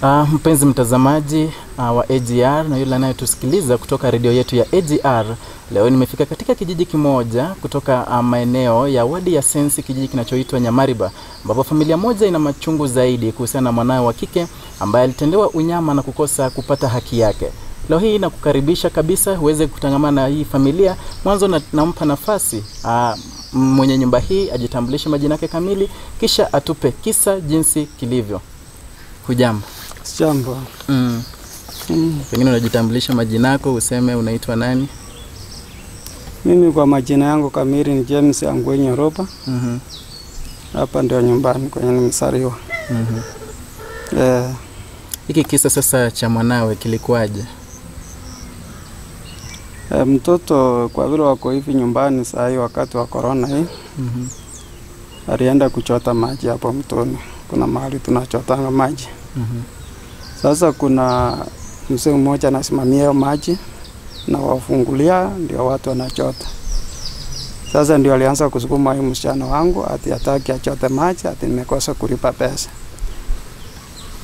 Mpenzi mtazamaji wa AGR na yule anayetusikiliza kutoka redio yetu ya AGR, leo nimefika katika kijiji kimoja kutoka maeneo ya wadi ya Sensi, kijiji kinachoitwa Nyamariba, ambapo familia moja ina machungu zaidi kuhusiana na mwanawe wa kike ambaye alitendewa unyama na kukosa kupata haki yake. Leo hii nakukaribisha kabisa uweze kutangamana na hii familia. Mwanzo nampa nafasi mwenye nyumba hii ajitambulishe majina yake kamili, kisha atupe kisa jinsi kilivyo. Hujambo? Jambo. Pengine unajitambulisha majina yako, useme unaitwa nani? Mimi kwa majina yangu kamili ni James Angwenyo Roba. Hapa ndio nyumbani kwenye nimesaliwa. Hiki kisa sasa cha mwanawe kilikuwaje? Mtoto kwa vile wako hivi nyumbani saa hii wakati wa corona hii. Alienda kuchota maji hapo mtoni. Kuna mahali tunachotanga maji. Sasa kuna mzee mmoja anasimamia maji na wafungulia ndio watu wanachota. Sasa ndio alianza kusukuma huyu msichana wangu ati hataki achote maji, ati nimekosa kulipa pesa.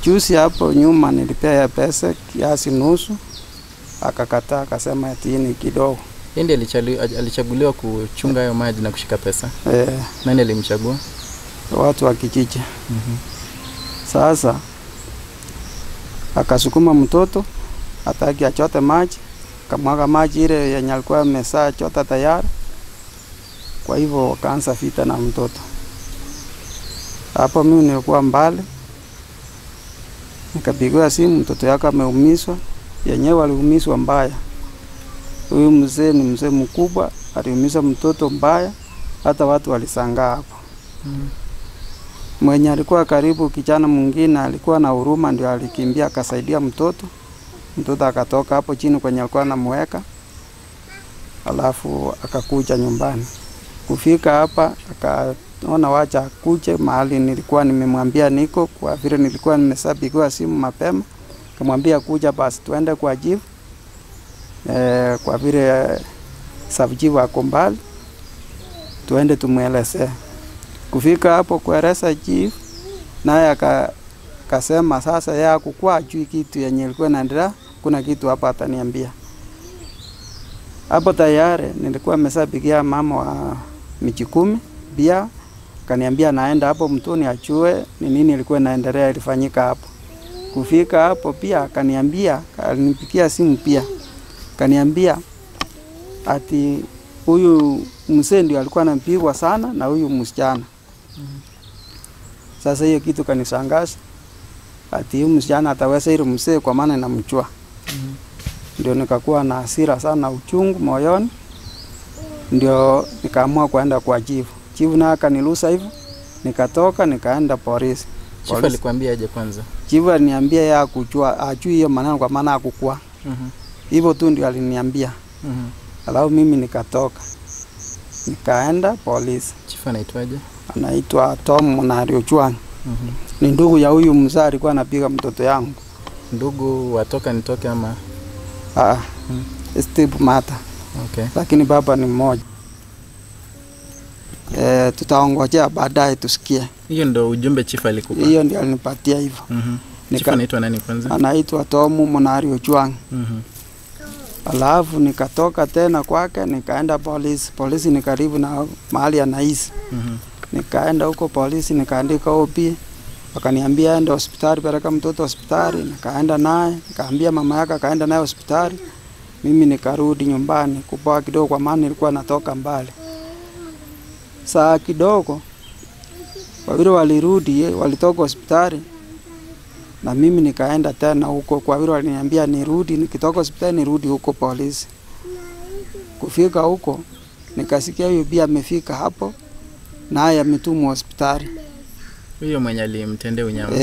Juzi hapo nyuma nilipea pesa kiasi nusu, akakataa akasema ati ni kidogo. Ndiye alichaguliwa kuchunga hayo maji na kushika pesa? Nani alimchagua? Watu wa kijiji. Sasa akasukuma mtoto hataki achote maji, kamwaga maji ile yenye alikuwa amesaa chota tayari. Kwa hivyo wakaanza vita na mtoto. Hapo mimi nilikuwa mbali, nikapigiwa simu, mtoto yake ameumizwa. Yenyewe aliumizwa mbaya. Huyu mzee ni mzee mkubwa, aliumiza mtoto mbaya, hata watu walisangaa hapo. Mwenye alikuwa karibu kijana mwingine alikuwa na huruma, ndio alikimbia akasaidia mtoto. Mtoto akatoka hapo chini kwenye alikuwa anamweka, alafu akakuja nyumbani. Kufika hapa akaona wacha akuje mahali nilikuwa nimemwambia niko, kwa vile nilikuwa nimesabikiwa simu mapema. Kamwambia kuja basi tuende kwa jivu. Kwa vile safijivu ako mbali, tuende tumuelezee. Kufika hapo kueleza chief, naye akasema sasa yeye hakukuwa ajui kitu yenye ilikuwa inaendelea, kuna kitu hapa ataniambia. Hapo tayari nilikuwa nimesabikia mama wa miji 10 pia, kaniambia naenda hapo mtoni achue ni nini ilikuwa inaendelea ilifanyika hapo. Kufika hapo pia kaniambia, alinipigia simu pia, kaniambia ati huyu mzee ndio alikuwa anampigwa sana na huyu msichana. Sasa hiyo kitu kanishangaza. Ati huyu msichana ataweza ile mzee kwa maana namjua. Ndio nikakuwa na hasira sana, uchungu moyoni. Ndio nikaamua kwenda kwa chifu. Chifu na akaniruhusa hivyo. Nikatoka nikaenda polisi. Chifu alikwambia aje kwanza? Chifu aliniambia yeye hakujua, ajui hiyo maneno kwa maana hakukua. Hivyo tu ndio aliniambia. Alafu mimi nikatoka. Nikaenda polisi. Chifu anaitwaje? Anaitwa Tom Munariochwang. Ni ndugu ya huyu mzee alikuwa anapiga mtoto yangu. Ndugu watoka nitoke ama? Steve Mata. Okay. Lakini baba ni mmoja. Tutaongojea baadaye tusikie. Hiyo ndio ujumbe chifu alikupa? Hiyo ndio alinipatia hivyo. Chifu anaitwa nani kwanza? Anaitwa Tom Munariochwang. Alafu nikatoka tena kwake nikaenda polisi. Polisi ni karibu na mahali anaishi. Nikaenda huko polisi nikaandika OP. Wakaniambia enda hospitali, peleka mtoto hospitali. Nikaenda naye, nikaambia mama yake akaenda naye hospitali. Mimi nikarudi nyumbani kupoa kidogo kwa maana nilikuwa natoka mbali. Saa kidogo kwa vile walirudi, walitoka hospitali. Na mimi nikaenda tena huko kwa vile waliniambia nirudi, nikitoka hospitali nirudi huko polisi. Kufika huko nikasikia huyo pia amefika hapo naye ametumwa hospitali. Huyo mwenye alimtendea unyama?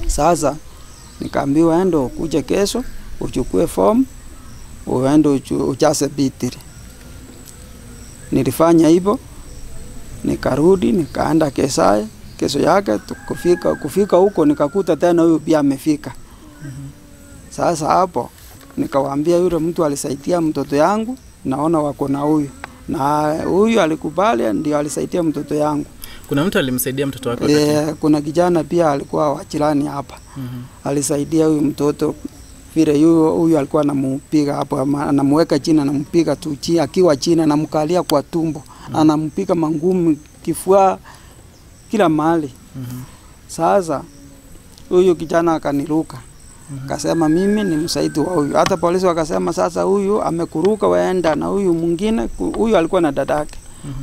Sasa nikaambiwa endo kuja kesho uchukue form uende ujaze B3. Nilifanya hivyo, nikarudi nikaenda Kesaya. Kesho yake kufika huko nikakuta tena huyo pia amefika. Sasa hapo nikawaambia yule mtu alisaidia mtoto yangu, naona wako na huyu. Na huyu alikubali ndio alisaidia mtoto yangu. Kuna mtu alimsaidia mtoto wako? Kuna kijana pia alikuwa wa jirani hapa. Alisaidia huyu mtoto vile huyu alikuwa anamupiga hapo, anamweka chini, anampiga tu chini, akiwa chini anamkalia kwa tumbo, anampiga mangumi kifua kila mahali. Sasa huyu kijana akaniruka. Akasema mimi ni msaidizi wa huyu. Hata polisi wakasema sasa huyu amekuruka, waenda na huyu mwingine. Huyu alikuwa na dadake.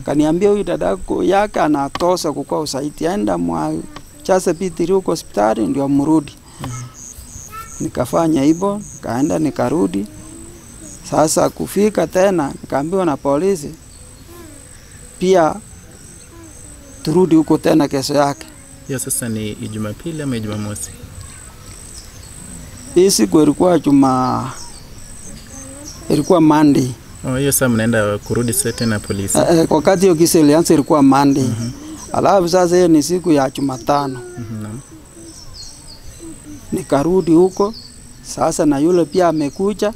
Kaniambia huyu dadako yake anatosa kukua usaiti, enda mwa chase pitiri huko hospitali ndio mrudi. Nikafanya hivyo, kaenda nikarudi. Sasa kufika tena nikaambiwa na polisi pia turudi huko tena kesho yake. Hiyo sasa ni Jumapili ama Jumamosi? Hii siku ilikuwa Monday. Hiyo sasa mnaenda kurudi sasa tena polisi? Wakati hiyo kisa ilianza ilikuwa Monday. Alafu sasa hiyo ni siku ya Jumatano. Nikarudi huko. Sasa na yule pia amekuja.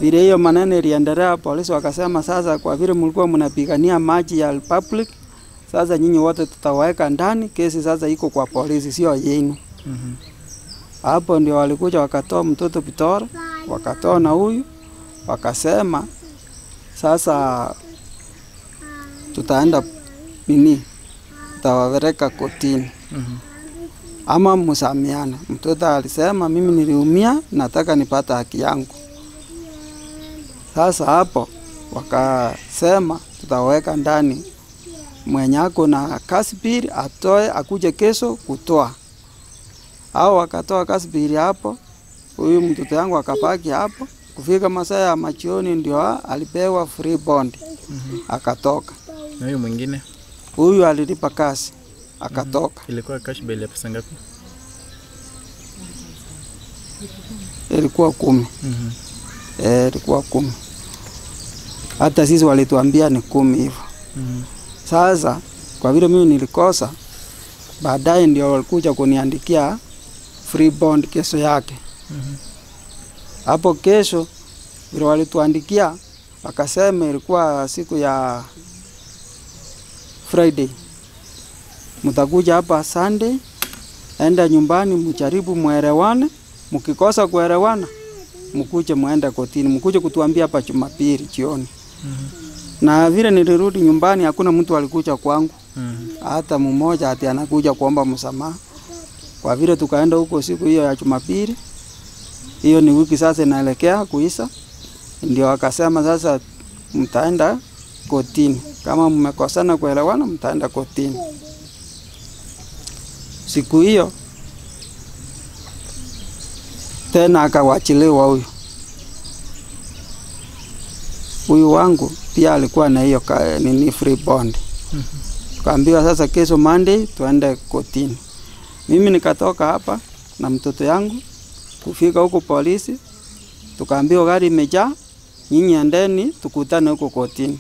Vile hiyo maneno iliendelea, polisi wakasema sasa kwa vile mlikuwa mnapigania maji ya public, sasa nyinyi wote tutawaweka ndani, kesi sasa iko kwa polisi sio yenu. Hapo ndio walikuja wakatoa mtoto Pitora, wakatoa na huyu, wakasema sasa tutaenda tutawaweka kotini. Ama msamiane. Mtoto alisema mimi niliumia, nataka nipata haki yangu. Sasa hapo wakasema tutaweka ndani, mwenye ako na kasipiri atoe akuje kesho kutoa. Hao wakatoa kasipiri hapo. Huyu mtoto yangu akabaki hapo. Kufika masaa ya machioni ndio alipewa free bond. Akatoka. Na huyu mwingine? Huyu alilipa kasi akatoka. Ilikuwa cash bail ya pesa ngapi? Ilikuwa 10. Ilikuwa 10. Hata sisi walituambia ni 10 hivyo. Sasa kwa vile mimi nilikosa, baadaye ndio walikuja kuniandikia free bond kesho yake. Hapo kesho ndio walituandikia, wakasema ilikuwa siku ya Friday. Mtakuja hapa Sunday, enda nyumbani mjaribu muelewane, mkikosa kuelewana mkuje muende kotini, mkuje kutuambia hapa Jumapili jioni. Na vile nilirudi nyumbani hakuna mtu alikuja kwangu. Hata mmoja ati anakuja kuomba msamaha. Kwa vile tukaenda huko siku hiyo ya Jumapili, hiyo ni wiki sasa inaelekea kuisha, ndio akasema sasa mtaenda kotini. Kama mmekosana kuelewana mtaenda kotini. Siku hiyo tena akawachiliwa huyu. Huyu wangu pia alikuwa na hiyo nini free bond. Tukaambiwa sasa kesho Monday tuende kotini. Mimi nikatoka hapa na mtoto yangu, kufika huko polisi, tukaambiwa gari imejaa, nyinyi endeni tukutane huko kotini.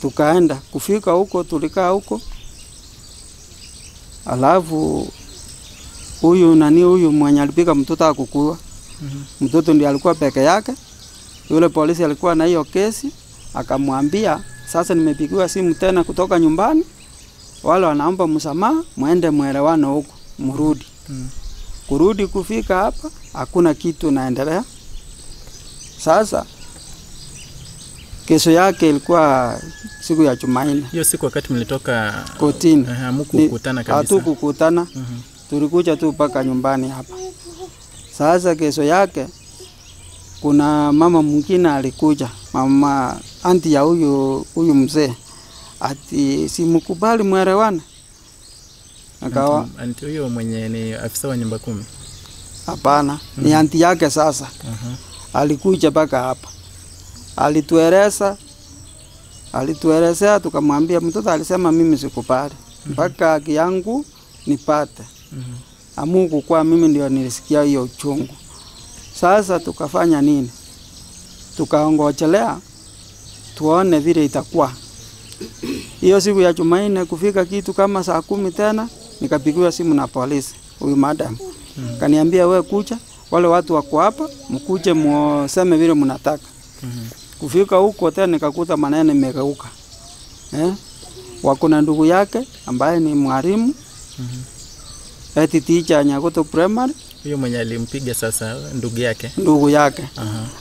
Tukaenda, kufika huko tulikaa huko. Alafu huyu mwenye alipiga mtoto akukua. Mtoto ndiye alikuwa peke yake. Yule polisi alikuwa na hiyo kesi, akamwambia sasa nimepigiwa simu tena kutoka nyumbani, wale wanaomba msamaha, muende muelewane huko, mrudi. Kurudi kufika hapa hakuna kitu naendelea. Sasa kesho yake ilikuwa siku ya Jumanne. Hiyo siku wakati mlitoka kotini, hamkukutana kabisa? Hatukukutana. Tulikuja tu mpaka nyumbani hapa. Sasa kesho yake kuna mama mwingine alikuja, mama anti ya huyu mzee, ati simkubali muelewane. Akawa anti huyo mwenye ni afisa wa nyumba 10? Hapana, ni anti yake sasa. Alikuja mpaka hapa. Alituelezea, tukamwambia mtoto alisema mimi sikubali. Mpaka haki yangu nipate. Mungu kwa mimi ndio nilisikia hiyo uchungu. Sasa tukafanya nini? Tukaongojelea tuone vile itakuwa. Hiyo siku ya Jumanne kufika kitu kama saa 10 tena nikapigiwa simu na polisi. Huyu madam kaniambia wewe kuja, wale watu wako hapa, mkuje muoseme vile mnataka. Kufika huko tena nikakuta maneno imegeuka. wako na ndugu yake ambaye ni mwalimu eti teacher Nyagoto Primary. Huyo mwenye alimpiga sasa ndugu yake.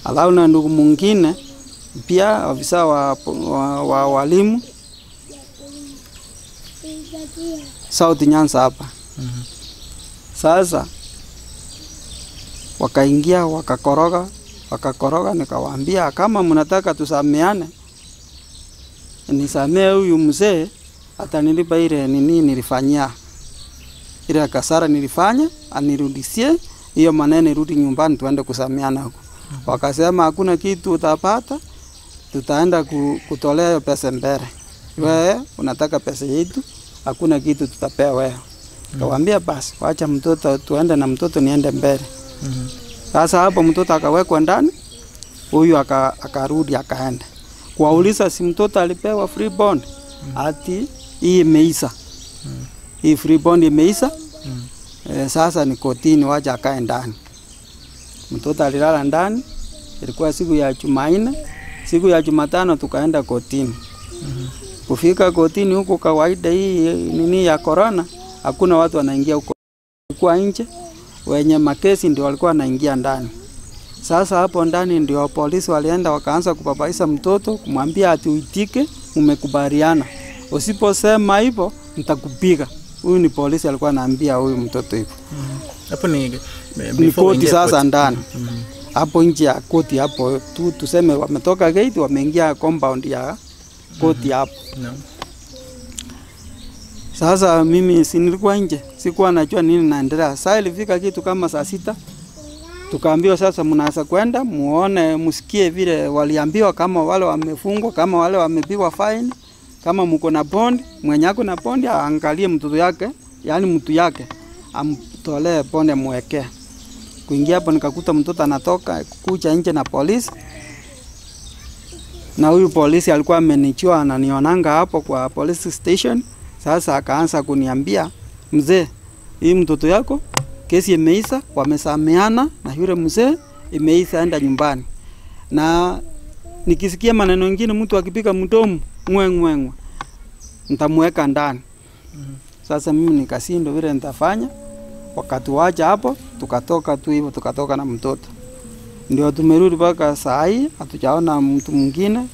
Alafu na ndugu mwingine pia afisa wa walimu South Nyanza hapa. Sasa wakaingia wakakoroga, nikawaambia kama mnataka tusameane, nisamee huyu mzee atanilipa ile nini nilifanyia. Ile kasara nilifanya anirudishie hiyo maneno, irudi nyumbani tuende kusameana huko. Wakasema hakuna kitu utapata, tutaenda kutolea hiyo pesa mbele. Wewe unataka pesa yetu, hakuna kitu tutapea wewe. Kawaambia basi waacha mtoto tuende na mtoto niende mbele. Sasa hapo mtoto akawekwa ndani, huyu akarudi akaenda. Kuwauliza si mtoto alipewa free bond. Ati hii imeisha. Hii free bond imeisha. Sasa ni kotini wacha akae ndani. Mtoto alilala ndani. Ilikuwa siku ya Jumanne, siku ya Jumatano tukaenda kotini. Kufika kotini huko kawaida hii nini ya corona, hakuna watu wanaingia huko. Kwa nje wenye makesi ndio walikuwa wanaingia ndani. Sasa hapo ndani ndio polisi walienda wakaanza kubabaisha mtoto, kumwambia ati uitike, umekubaliana. Usiposema hivyo nitakupiga. Huyu ni polisi alikuwa anaambia huyu mtoto hivyo. Hapo ni koti sasa ndani. Hapo nje ya koti hapo tuseme wametoka gate wameingia compound ya koti hapo. Sasa mimi si nilikuwa nje, sikuwa najua nini naendelea. Sasa ilifika kitu kama saa 6. Tukaambiwa sasa mnaanza kwenda muone msikie vile waliambiwa, kama wale wamefungwa, kama wale wamepigwa fine, kama mko na bond, mwenye ako na bond aangalie mtoto yake, yani mtu yake amtolee bond amwekee. Kuingia hapo nikakuta mtoto anatoka kuja nje na polisi. Na huyu polisi alikuwa amenichua ananionanga hapo kwa police station. Sasa akaanza kuniambia, mzee, hii mtoto yako kesi imeisha, wamesameana na yule mzee, imeisha, enda nyumbani. Na nikisikia maneno mengine mtu akipika mdomo ngwengwe nitamweka ndani. Sasa mimi nikasindo vile nitafanya. Wakati wacha hapo tukatoka tu hivyo, tukatoka na mtoto. Ndio tumerudi mpaka saa hii hatujaona mtu mwingine,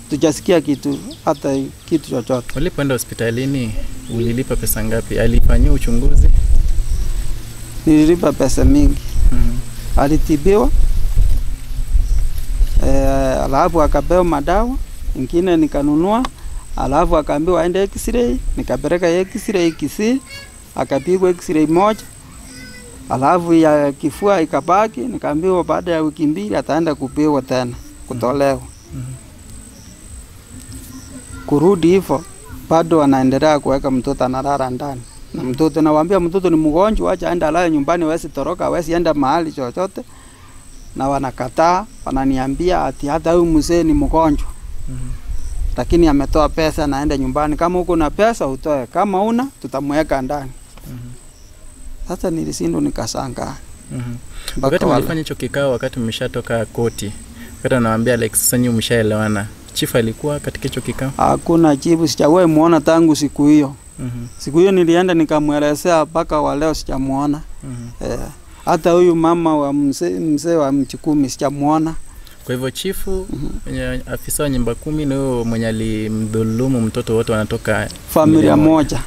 tujasikia kitu hata kitu chochote. Ulipoenda hospitalini ulilipa pesa ngapi? Alifanyia uchunguzi? Nililipa pesa mingi. Alitibiwa. Alafu akapewa madawa, ingine nikanunua. Alafu akaambiwa aende X-ray, nikapeleka X-ray Kisii, akapigwa X-ray moja. Alafu ya kifua ikabaki, nikaambiwa baada ya wiki 2 ataenda kupigwa tena, kutolewa. Kurudi hivyo bado anaendelea kuweka mtoto analala ndani. Na mtoto nawaambia mtoto ni mgonjwa, acha aende alale nyumbani, hawezi toroka, hawezi enda mahali chochote. Na wanakataa, wananiambia ati hata huyu mzee ni mgonjwa. Lakini ametoa pesa na aende nyumbani, kama uko na pesa utoe, kama una tutamweka ndani. Sasa nilisindo nikasanga. Wakati mlifanya hicho kikao, wakati mmeshatoka koti, wakati anawaambia Alex sasa nyinyi mshaelewana, chief alikuwa katika hicho kikao? Hakuna chief, sijawahi muona tangu siku hiyo. Siku hiyo nilienda nikamuelezea, mpaka wa leo sijamuona. Hata huyu mama wa mzee wa Mchukumi sijamuona. Kwa hivyo chifu, afisa wa nyumba 10 ndio mwenye alimdhulumu mtoto, wote wanatoka familia moja.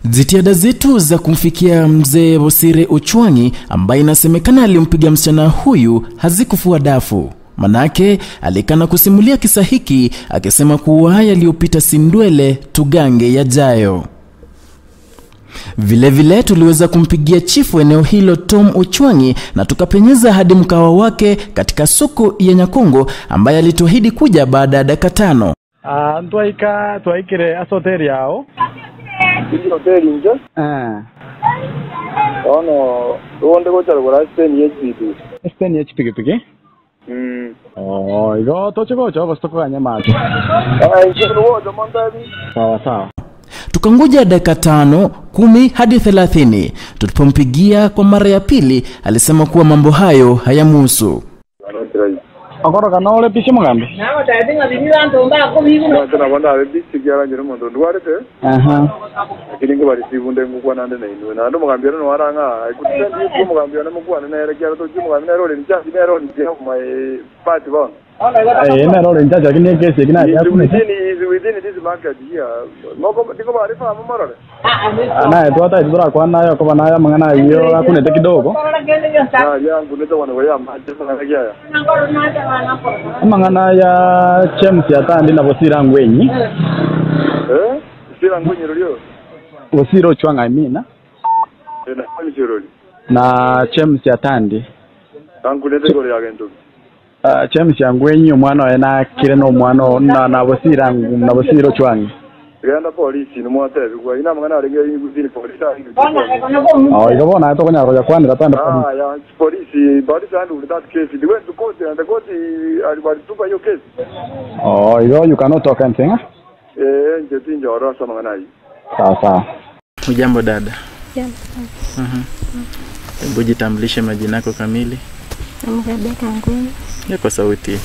Jitihada zetu za kumfikia mzee Bosire Ochwangi ambaye inasemekana alimpiga msichana huyu hazikufua dafu. Manake alikana kusimulia kisa hiki akisema kuwa yaliyopita si ndwele, tugange yajayo. Vile tuliweza kumpigia chifu eneo hilo Tom Ochwangi na tukapenyeza hadi mkawa wake katika soko ya Nyakongo, ambaye alituahidi kuja baada ya dakika 5. Twaikire asoteri yao. Hoteli nje? Uonde gocha rugora Spain pikipiki. Igo tochiko bastoko kanya macho. Nchikuruwoza mondabi. Sawa. Tukangoja dakika 5, 10 hadi 30. Tulipompigia kwa mara ya pili alisema kuwa mambo hayo hayamuhusu. Akoro kana ole pishe mugambe. Nawe tayari ngadinira ndomba ko bigu. Tuna banda ari disigara nyiro mondo ndwarete. Lakini ngo bari sibunde ngukwa nande na inu. Na ndo mugambe no waranga ikutsendi ko mugambe na mukwana na era kyaro to mugambe na role nja dinero ni je my party bon. Na role nja jakine kesi kina ya kuna. Within this market here. Moko ndiko bari fa marore. Na etwata idura kwa nayo kwa nayo mangana hiyo akune kidogo. Ya nguleta wana wa maji sana kaya. Mangana ya James Atandi na Bosira Ngwenyi. Bosira Ngwenyi rulio. Bosiro Chwanga Amina. Na kwani chiroli. Na James Atandi. Nguleta gore agento. James Ngwenyi omwana wa na kire no mwana na Bosiro Chwanga. Ganda polisi ni mwatebe kwa ina mangana alinga yini polisi alinga. Ikabona to kanya roja kwani ratanda polisi. Ya polisi handle that case. They went to court and the court alitupa hiyo case. You cannot talk anything. Nje orasa mangana hii. Sawa. Hujambo dada? Jambo. Hebu jitambulishe majina yako kamili. Rebecca Ngwenyi. Kwa sauti.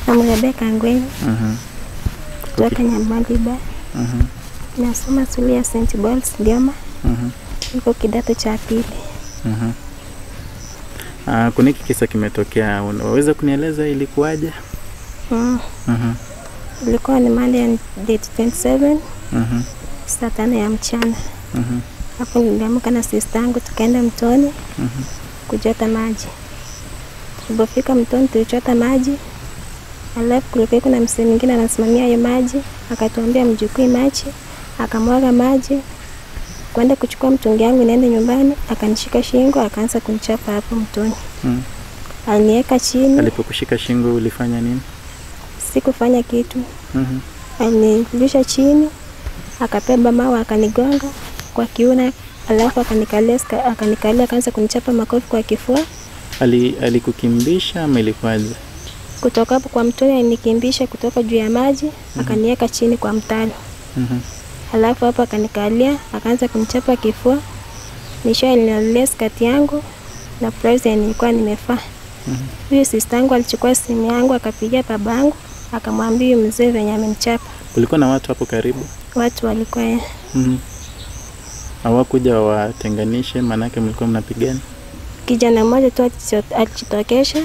Rebecca Ngwenyi. Kutoka Nyamariba. Nasoma shule ya St. Paul's Dioma. Niko kidato cha pili. Kuna kisa kimetokea, unaweza kunieleza ilikuwaje? Ilikuwa ni Monday date 27. Saa 5 ya mchana. Hapo niliamka na sister yangu tukaenda mtoni kuchota maji. Tulipofika mtoni tulichota maji. Alafu kulikuwa kuna msee mwingine anasimamia hiyo maji, akatuambia mjukui maji, akamwaga maji. Kwenda kuchukua mtungi yangu niende nyumbani, akanishika shingo, akaanza kunichapa hapo mtoni. Aliniweka chini. Alipokushika shingo ulifanya nini? Sikufanya kitu. Alinirusha chini, akabeba mawe akanigonga kwa kiuno, alafu akanikalia akaanza kunichapa makofi kwa kifua. Alikukimbisha ama ilikuwaje? Kutoka hapo kwa mtoni alinikimbisha kutoka juu ya maji, akaniweka chini kwa mtalo. Alafu hapo akanikalia, akaanza kunichapa kifua. Nisha alinilalia skati yangu na blouse nilikuwa nimevaa. Huyo sister yangu alichukua simu yangu akapigia babangu, akamwambia mzee venye amenichapa. Kulikuwa na watu hapo karibu? Watu walikuwa. Hawakuja watenganishe manake mlikuwa mnapigana? Kijana mmoja tu alijitokesha,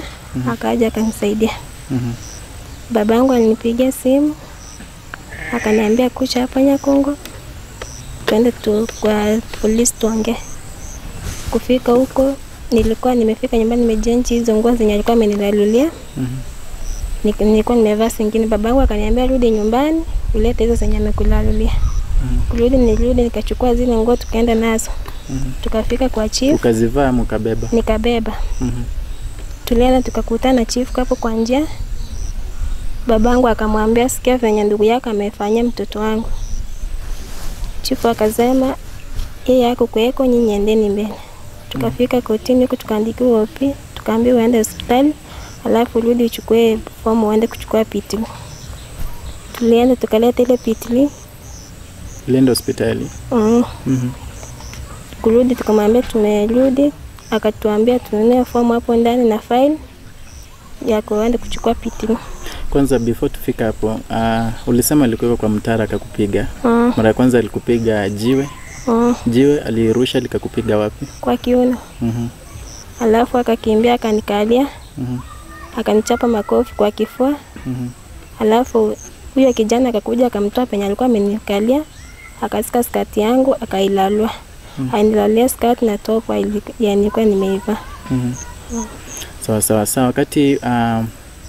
akaja akanisaidia. Babangu alinipigia simu, akaniambia kuja hapa Nyakongo, twende kwa polisi tuongee. Kufika huko, nilikuwa nimefika nyumbani nimejenge hizo nguo zenye alikuwa amenilalulia. Nilikuwa nimevaa zingine. Babangu akaniambia rudi nyumbani, ulete hizo zenye amekulalulia. Nilirudi nikachukua zile nguo tukaenda nazo. Tukafika kwa chief. Ukazivaa mkabeba? Nikabeba. Tulienda tukakutana chief hapo kwa njia. Babangu akamwambia sikia venye ndugu yako amefanyia mtoto wangu. Chief akasema yeye yako kweko nyinyi endeni mbele. Tukafika kotini huko tukaandikiwa OP, tukaambiwa uende hospitali, alafu rudi uchukue fomu uende kuchukua PTL. Tulienda tukaleta ile PTL. Tulienda hospitali? Kurudi tukamwambia tumerudi, akatuambia tununue fomu hapo ndani na file ya kuenda kuchukua PTL. Kwanza before tufika hapo, ulisema alikuwa kwa mtara akakupiga. Mara ya kwanza alikupiga jiwe. Jiwe alirusha likakupiga wapi? Kwa kiuno. Alafu akakimbia akanikalia. Akanichapa makofi kwa kifua. Alafu huyo kijana akakuja akamtoa penye alikuwa amenikalia, akasika skati yangu akailalua. Anilalia skati na top nilikuwa nimeiva. Sawa. Wakati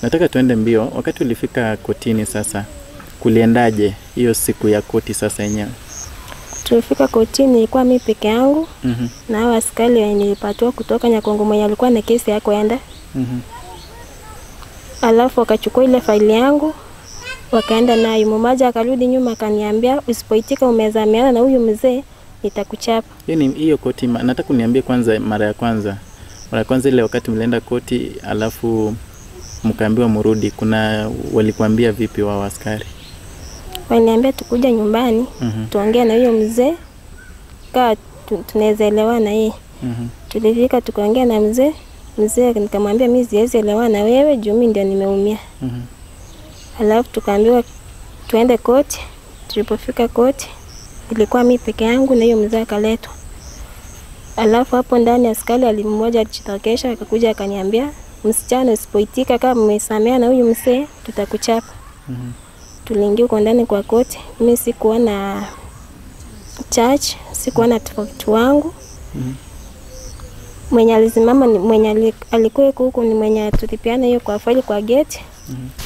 nataka tuende mbio. Wakati ulifika kotini sasa, kuliendaje hiyo siku ya koti sasa yenyewe? Tulifika kotini nilikuwa mimi peke yangu. Na hao askari wenye nilipatwa kutoka Nyakongo mwenye alikuwa na kesi yako enda. Alafu wakachukua ile faili yangu wakaenda nayo. Mmoja akarudi nyuma akaniambia usipoitika umezamiana na huyu mzee nitakuchapa. Hiyo koti nataka uniambie kwanza mara ya kwanza ile wakati mlienda koti alafu mkaambiwa mrudi, kuna walikuambia vipi wao askari? Waliniambia tukuja nyumbani tuongee na huyo mzee tunaweza elewana yeye. Tulifika tukaongea na mzee Mzee nikamwambia mimi siwezi elewana na wewe juu mimi ndio nimeumia. Alafu tukaambiwa tuende koti. Tulipofika koti ilikuwa mimi peke yangu na hiyo mzee akaletwa. Alafu hapo ndani askari mmoja alijitokesha akakuja akaniambia, msichana usipoitika kama mmesamea na huyu mzee tutakuchapa. Tuliingia kwa ndani kwa koti. Mimi sikuwa na charge, sikuwa na tofauti wangu. Mwenye alisimama ni mwenye alikuwa huko ni mwenye tulipiana hiyo kwa faili kwa gate.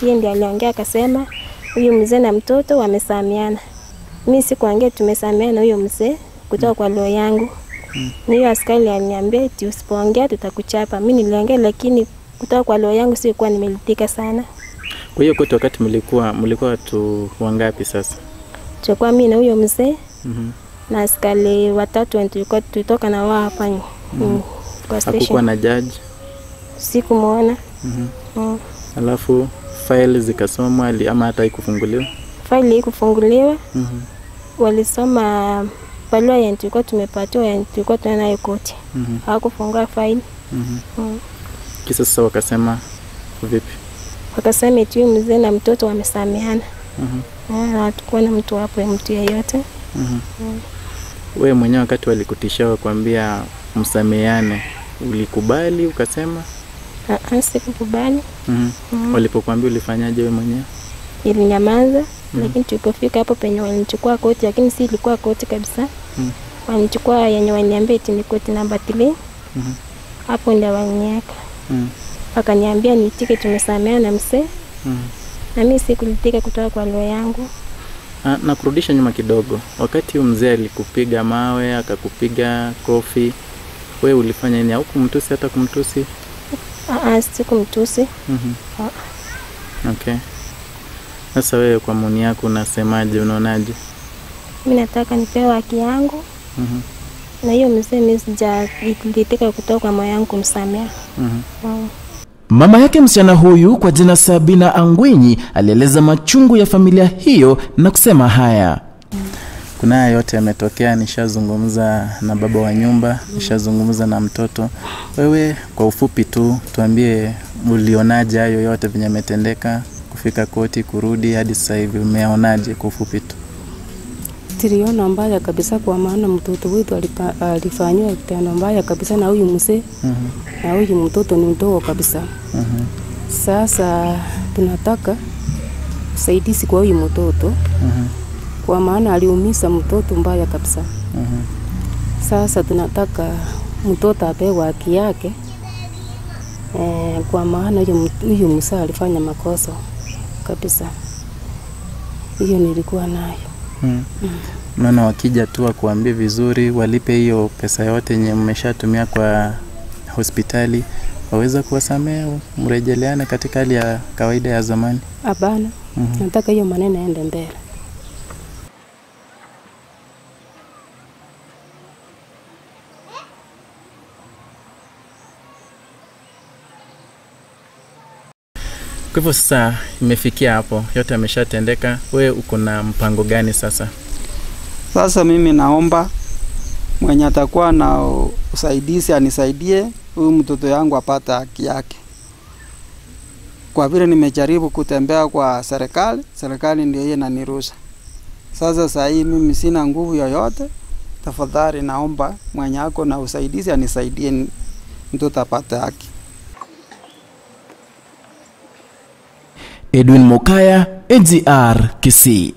Yeye ndiye aliongea akasema huyu mzee na mtoto wamesamiana. Mimi sikuongea tumesamiana na huyo mzee kutoka kwa roho yangu. Hiyo askari aliniambia eti usipoongea tutakuchapa. Mimi niliongea lakini kutoka kwa roho yangu sikuwa nimelitika sana. Kwa hiyo kote wakati mlikuwa watu wangapi sasa? Tulikuwa mimi na huyo mzee. Na askari watatu tulitoka na wao hapa. Kwa station. Hakukuwa na judge? Sikumuona. Alafu file zikasomwa ama hata ikufunguliwa? File ikufunguliwa. Walisoma barua ya tulikuwa tumepatiwa ya tulikuwa tunayo koti. Hawakufungua file. Kisa sasa wakasema vipi? Wakasema eti mzee na mtoto wamesameana. Hatakuwa na mtu hapo mtu yeyote. Wewe mwenyewe wakati walikutishia kuambia msameane, ulikubali ukasema? Sikukubali. Walipokuambia ulifanyaje wewe mwenyewe? Nilinyamaza, lakini tulipofika hapo penye walinichukua koti, lakini si ilikuwa koti kabisa. Walinichukua yenye waliniambia eti ni koti namba 3. Hapo ndio waliniweka. Wakaniambia niitike tumesameana na mzee. Na mimi sikulitika kutoka kwa roho yangu. Na kurudisha nyuma kidogo, wakati mzee alikupiga mawe, akakupiga kofi, wewe ulifanya nini? Au kumtusi hata kumtusi? Sikumtusi. Okay. Sasa wewe kwa maoni yako unasemaje, unaonaje? Mimi nataka nipewe haki yangu. Na hiyo mzee mimi sijalitika kutoka kwa moyo wangu kumsamea. Mama yake msichana huyu kwa jina Sabina Angwenyi alieleza machungu ya familia hiyo na kusema haya. Kuna yote yametokea, nishazungumza na baba wa nyumba, nishazungumza na mtoto. Wewe kwa ufupi tu tuambie ulionaje hayo yote venye yametendeka, kufika koti, kurudi hadi sasa hivi umeonaje kwa ufupi tu? Tuliona mbaya kabisa kwa maana mtoto wetu alifanywa kitendo mbaya kabisa na huyu mzee. Na huyu mtoto ni mdogo kabisa. Sasa tunataka usaidizi kwa huyu mtoto. Kwa maana aliumiza mtoto mbaya kabisa. Sasa tunataka mtoto apewe haki yake. Kwa maana huyu mzee alifanya makosa kabisa. Hiyo nilikuwa nayo. Maana wakija tu kuambia vizuri walipe hiyo pesa yote yenye mmeshatumia kwa hospitali, waweza kuwasamea mrejeleane katika hali ya kawaida ya zamani? Hapana. Nataka hiyo maneno yaende mbele. Kwa hivyo sasa imefikia hapo, yote yameshatendeka. Wewe uko na mpango gani sasa? Sasa mimi naomba mwenye atakuwa na usaidizi anisaidie huyu mtoto yangu apate haki yake. Kwa vile nimejaribu kutembea kwa serikali ndio yeye inaniruhusu. Sasa sasa hii mimi sina nguvu yoyote. Tafadhali naomba mwenye ako na usaidizi anisaidie mtoto apate haki. Edwin Mokaya, AGR Kisii.